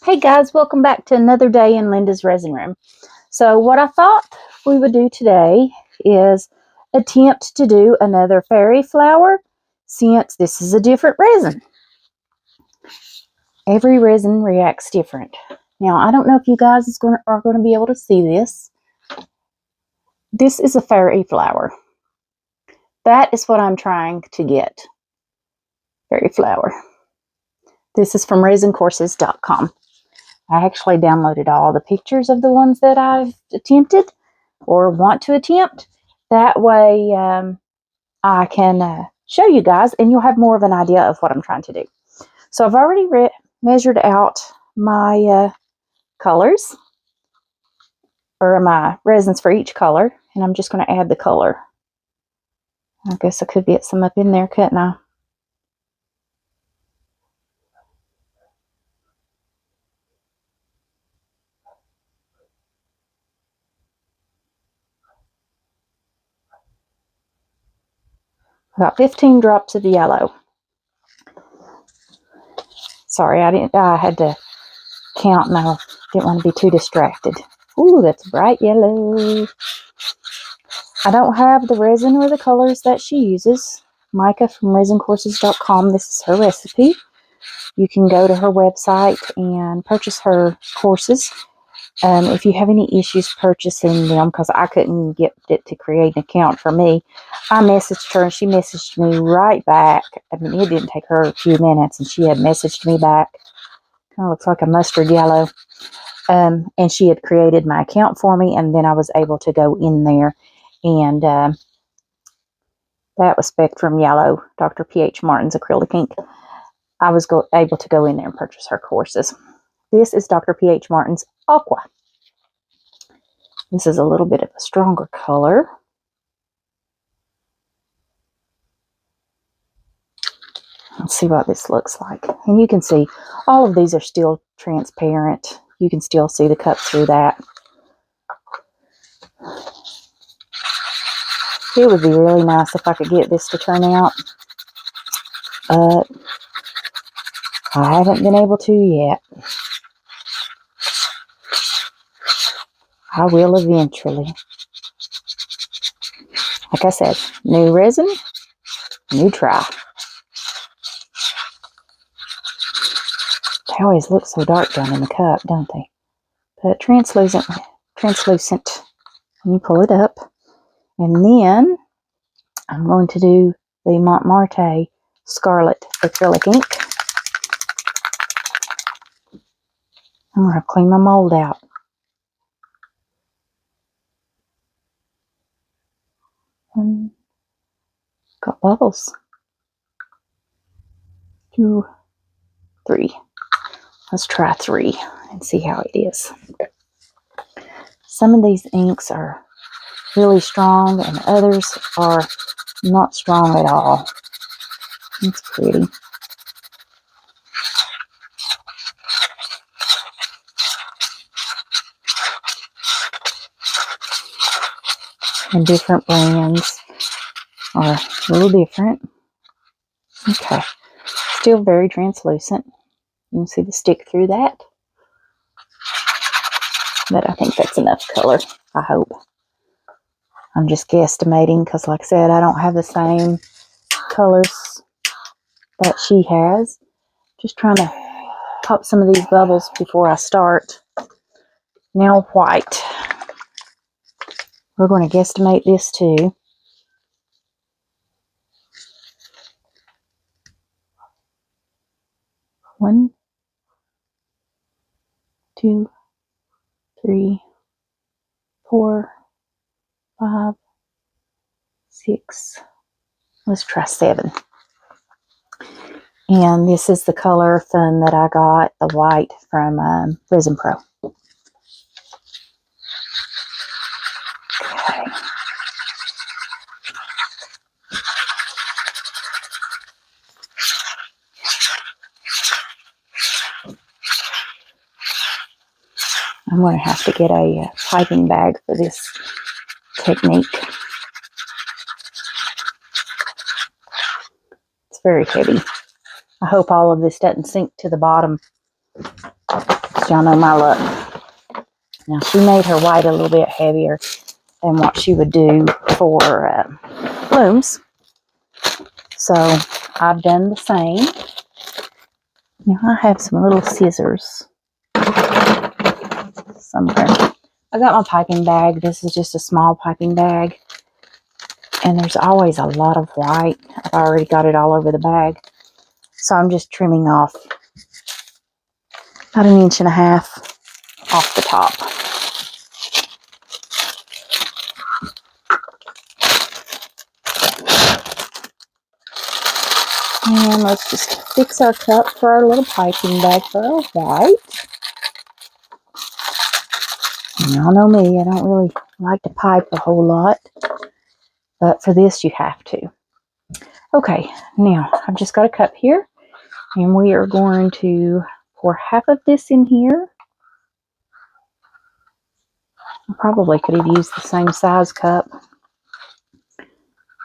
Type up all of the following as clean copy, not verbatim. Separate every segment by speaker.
Speaker 1: Hey guys, welcome back to another day in Linda's resin room. So what I thought we would do today is attempt to do another fairy flower since this is a different resin. Every resin reacts different. Now I don't know if you guys are going to be able to see this. This is a fairy flower. That is what I'm trying to get. Fairy flower. This is from resincourses.com. I actually downloaded all the pictures of the ones that I've attempted or want to attempt. That way I can show you guys and you'll have more of an idea of what I'm trying to do. So I've already measured out my colors, or my resins for each color, and I'm just going to add the color. I guess I could get some up in there, couldn't I? About 15 drops of yellow. Sorry, I had to count and I didn't want to be too distracted. Ooh, that's bright yellow. I don't have the resin or the colors that she uses. Micah from resincourses.com, this is her recipe. You can go to her website and purchase her courses. If you have any issues purchasing them, because I couldn't get it to create an account for me, I messaged her and she messaged me right back. I mean, it didn't take her a few minutes and she had messaged me back. Kind of looks like a mustard yellow. And she had created my account for me, and then I was able to go in there, and that was Spectrum Yellow, Dr. P.H. Martin's acrylic ink. I was able to go in there and purchase her courses. This is Dr. P.H. Martin's Aqua. This is a little bit of a stronger color. Let's see what this looks like. And you can see all of these are still transparent. You can still see the cup through that. It would be really nice if I could get this to turn out. But I haven't been able to yet. I will eventually. Like I said, new resin, new try. They always look so dark down in the cup, don't they? But translucent. When you pull it up. And then I'm going to do the Montmartre Scarlet acrylic ink. I'm going to clean my mold out. And got bubbles. 2, 3. Let's try 3 and see how it is. Some of these inks are really strong and others are not strong at all. It's pretty. And different brands are a little different. Okay. Still very translucent. You can see the stick through that. But I think that's enough color, I hope. I'm just guesstimating because, like I said, I don't have the same colors that she has. Just trying to pop some of these bubbles before I start. Now white. We're going to guesstimate this too. One, 2, 3, 4, 5, 6. Let's try 7. And this is the color Fun that I got, the white from Resin Pro. Okay. I'm going to have to get a piping bag for this technique. It's very heavy. I hope all of this doesn't sink to the bottom. Y'all know my luck. Now, she made her white a little bit heavier than what she would do for blooms. So, I've done the same. Now, I have some little scissors somewhere. I got my piping bag. This is just a small piping bag. And there's always a lot of white. I've already got it all over the bag. So, I'm just trimming off about 1.5 inches off the top. And let's just fix our cup for our little piping bag for our white. And y'all know me, I don't really like to pipe a whole lot. But for this, you have to. Okay, now I've just got a cup here. And we are going to pour half of this in here. I probably could have used the same size cup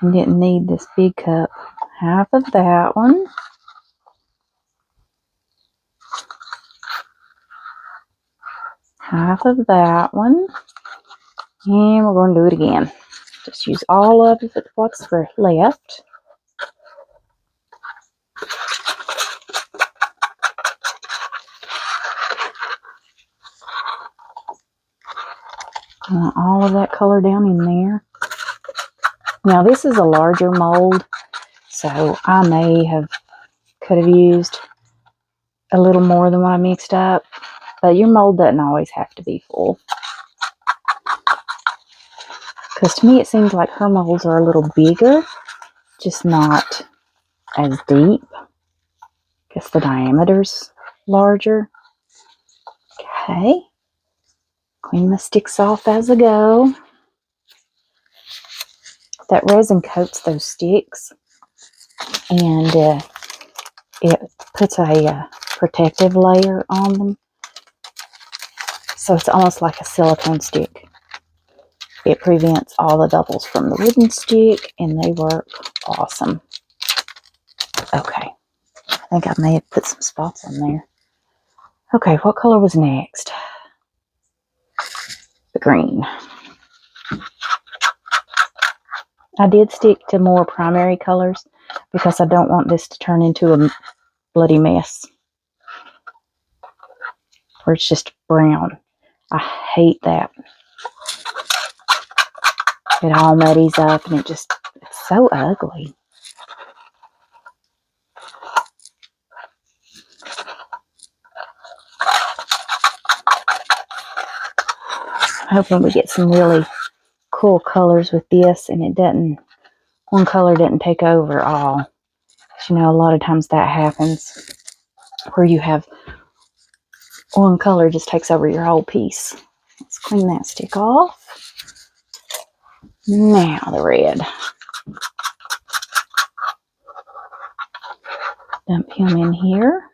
Speaker 1: and didn't need this big cup. Half of that one. Half of that one. And we're going to do it again. Just use all of it, what's left. I want all of that color down in there. Now this is a larger mold, so I could have used a little more than what I mixed up, but your mold doesn't always have to be full. Because to me it seems like her molds are a little bigger, just not as deep. Guess the diameter's larger. Okay. Clean my sticks off as I go. That resin coats those sticks, and it puts a protective layer on them. So it's almost like a silicone stick. It prevents all the bubbles from the wooden stick, and they work awesome. Okay. I think I may have put some spots on there. Okay, what color was next? The green. I did stick to more primary colors because I don't want this to turn into a bloody mess where it's just brown. I hate that. It all muddies up and it's so ugly. I'm hoping we get some really cool colors with this and one color doesn't take over all. You know, a lot of times that happens where you have one color just takes over your whole piece. Let's clean that stick off. Now the red. Dump him in here.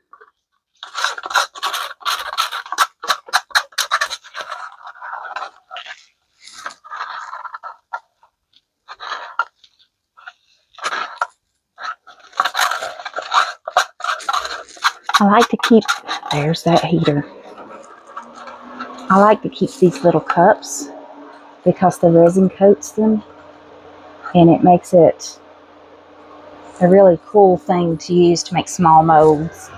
Speaker 1: I like to keep, there's that heater. I like to keep these little cups because the resin coats them and it makes it a really cool thing to use to make small molds.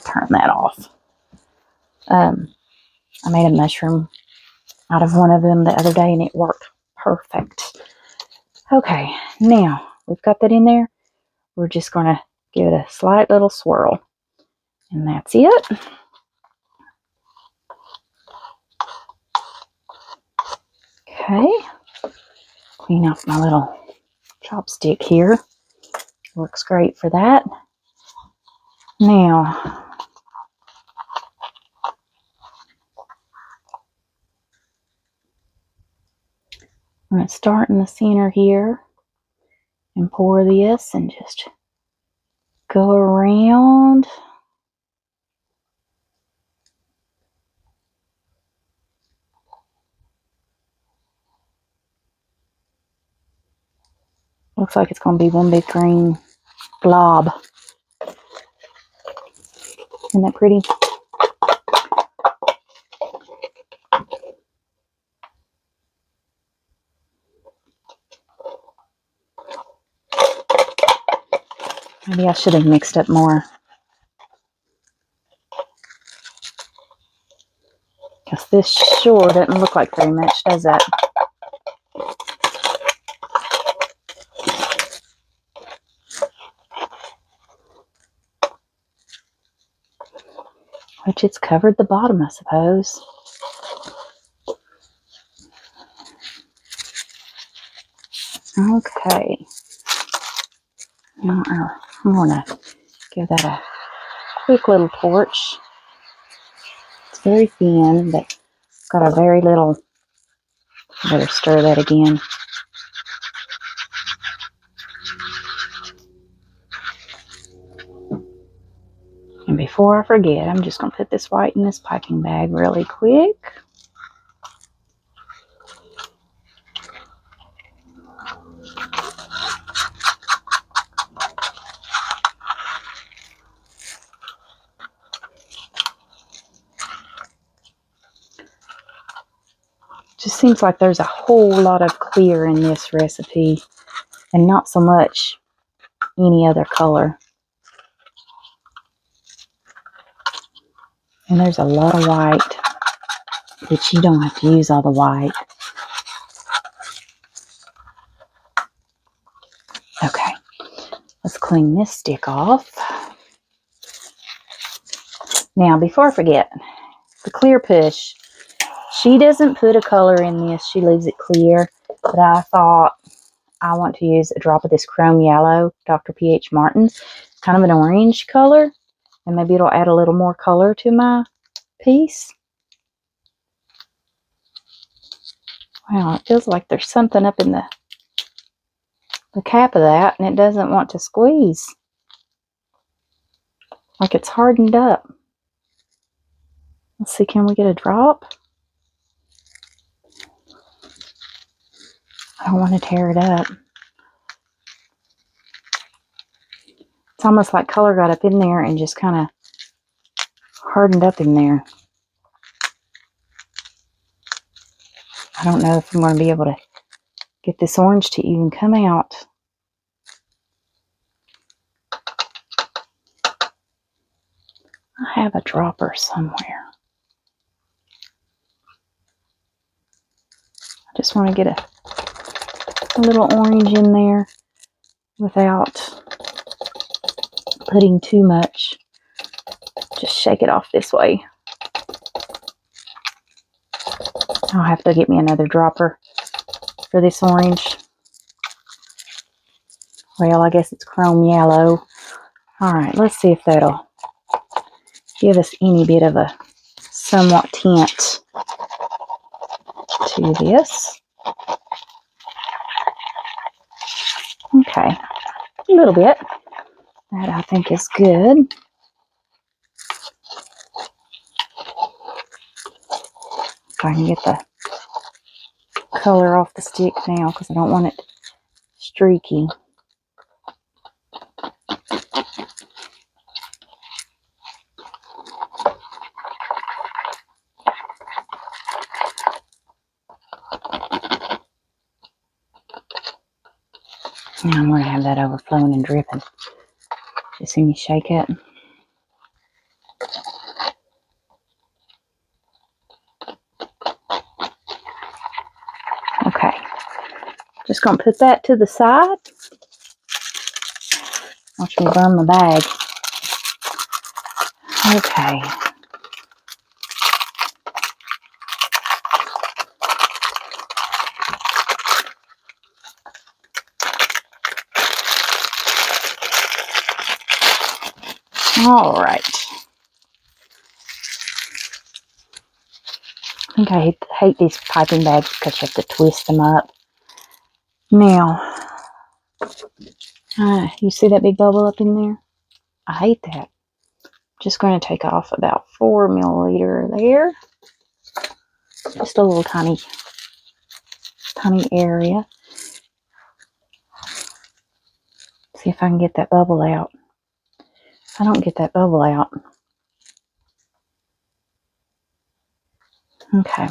Speaker 1: Turn that off. I made a mushroom out of one of them the other day and it worked perfect. Okay, now we've got that in there. We're just going to give it a slight little swirl. And that's it. Okay. Clean off my little chopstick here. Works great for that. Now, I'm going to start in the center here and pour this and just go around. Looks like it's going to be one big green blob. Isn't that pretty? Maybe I should have mixed up more. Because this sure doesn't look like very much, does it? Which it's covered the bottom, I suppose. Okay. Now I'm going to give that a quick little torch. It's very thin, but it's got a very little. Better stir that again. And before I forget, I'm just going to put this white in this piping bag really quick. Just seems like there's a whole lot of clear in this recipe and not so much any other color. And there's a lot of white, but you don't have to use all the white. Okay, let's clean this stick off. Now, before I forget, the clear push, she doesn't put a color in this. She leaves it clear, but I thought I want to use a drop of this Chrome Yellow, Dr. P.H. Martin's. It's kind of an orange color, and maybe it'll add a little more color to my piece. Wow, it feels like there's something up in the cap of that, and it doesn't want to squeeze. Like it's hardened up. Let's see, can we get a drop? I don't want to tear it up. It's almost like color got up in there and just kind of hardened up in there. I don't know if I'm going to be able to get this orange to even come out. I have a dropper somewhere. I just want to get a little orange in there without putting too much. Just shake it off this way. I'll have to get me another dropper for this orange. Well, I guess it's Chrome Yellow. Alright, let's see if that'll give us any bit of a somewhat tint to this. Okay, a little bit. That I think is good. If I can get the color off the stick now, because I don't want it streaky. And I'm going to have that overflowing and dripping. Just see me shake it. Okay. Just going to put that to the side. Watch me burn my bag. Okay. All right. I think I hate these piping bags because you have to twist them up. Now, you see that big bubble up in there? I hate that. Just going to take off about 4 milliliter there. Just a little tiny area. See if I can get that bubble out. If I don't get that bubble out. Okay.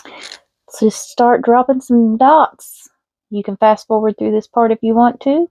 Speaker 1: Let's just start dropping some dots. You can fast forward through this part if you want to.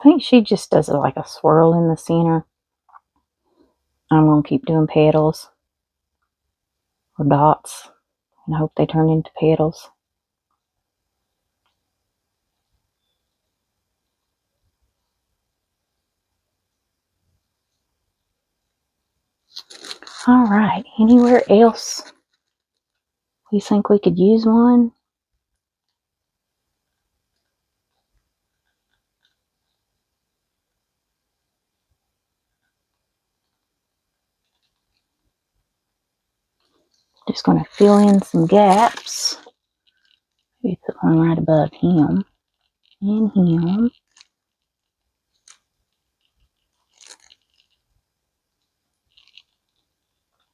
Speaker 1: I think she just does it like a swirl in the center. I'm going to keep doing petals or dots and hope they turn into petals. All right, anywhere else you think we could use one? Just going to fill in some gaps. Maybe put one right above him and him.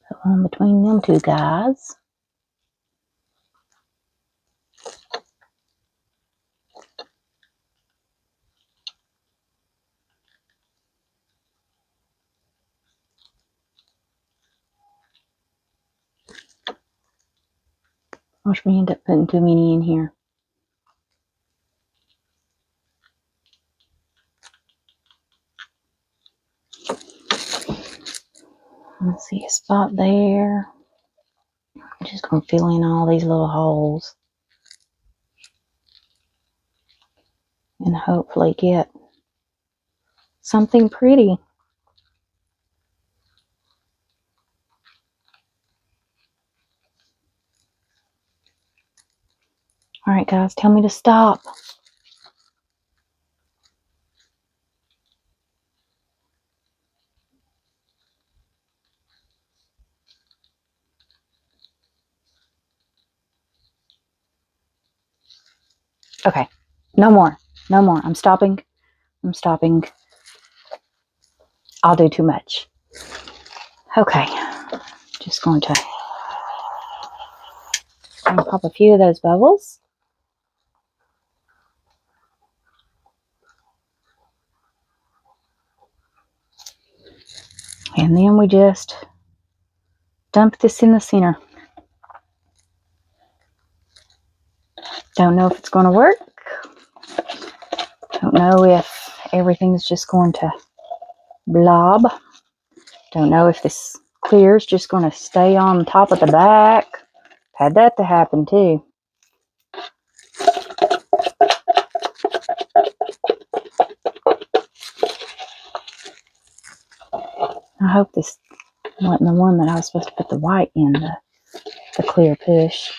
Speaker 1: Put one between them two guys. Watch me end up putting too many in here. Let's see a spot there. I'm just going to fill in all these little holes and hopefully get something pretty. All right, guys, tell me to stop. Okay, no more. No more. I'm stopping. I'm stopping. I'll do too much. Okay, just going to pop a few of those bubbles. And then we just dump this in the center. Don't know if it's going to work. Don't know if everything's just going to blob. Don't know if this clear is just going to stay on top of the back. Had that to happen too. I hope this wasn't the one that I was supposed to put the white in, the clear push.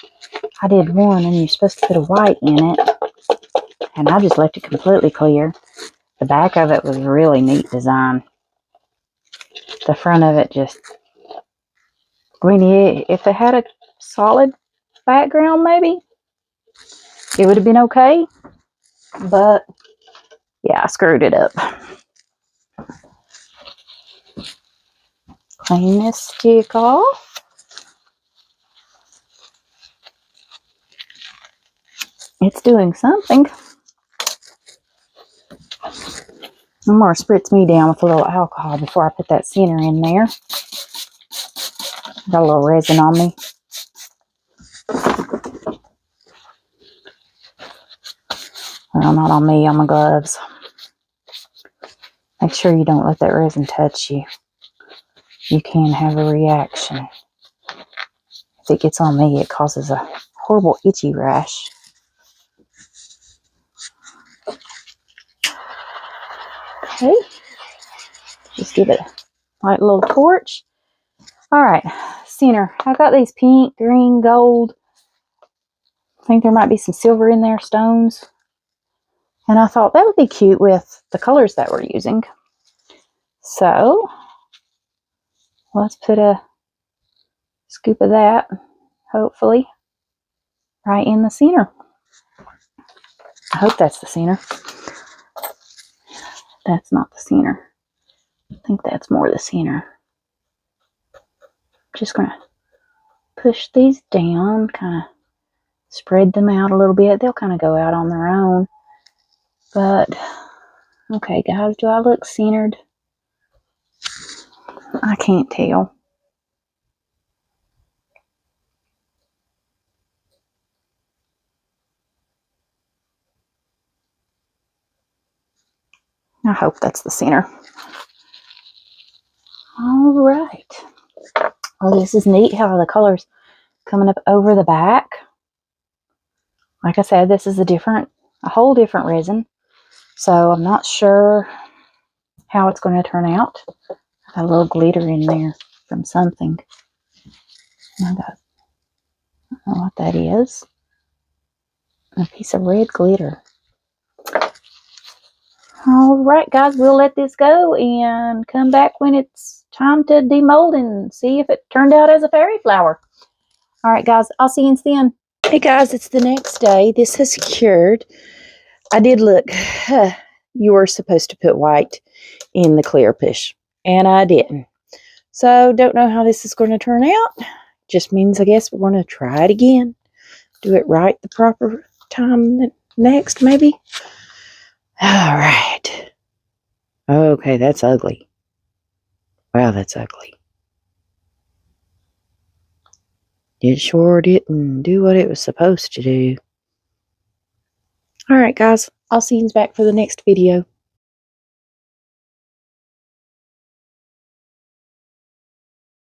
Speaker 1: I did one and you're supposed to put a white in it, and I just left it completely clear. The back of it was a really neat design. The front of it just, I mean, if it had a solid background maybe, it would have been okay. But yeah, I screwed it up. Clean this stick off. It's doing something. I'm going to spritz me down with a little alcohol before I put that center in there. Got a little resin on me. Well, not on me, on my gloves. Make sure you don't let that resin touch you. You can have a reaction. If it gets on me, it causes a horrible itchy rash. Okay. Just give it a light little torch. All right, center. I got these pink, green, gold. I think there might be some silver in there, stones. And I thought that would be cute with the colors that we're using. So let's put a scoop of that, hopefully, right in the center. I hope that's the center. That's not the center. I think that's more the center. Just going to push these down, kind of spread them out a little bit. They'll kind of go out on their own. But, okay, guys, do I look centered? I can't tell. I hope that's the center. All right. Oh, this is neat how the colors coming up over the back. Like I said, this is a whole different resin. So I'm not sure how it's going to turn out. A little glitter in there from something. I don't know what that is. A piece of red glitter. All right, guys, we'll let this go and come back when it's time to demold and see if it turned out as a fairy flower. All right, guys, I'll see you then. Hey, guys, it's the next day. This has cured. I did look. You were supposed to put white in the clear push, and I didn't. So, don't know how this is going to turn out. Just means, I guess, we're going to try it again. Do it right the proper time next, maybe. All right. Okay, that's ugly. Wow, that's ugly. It sure didn't do what it was supposed to do. All right, guys. I'll see you back for the next video.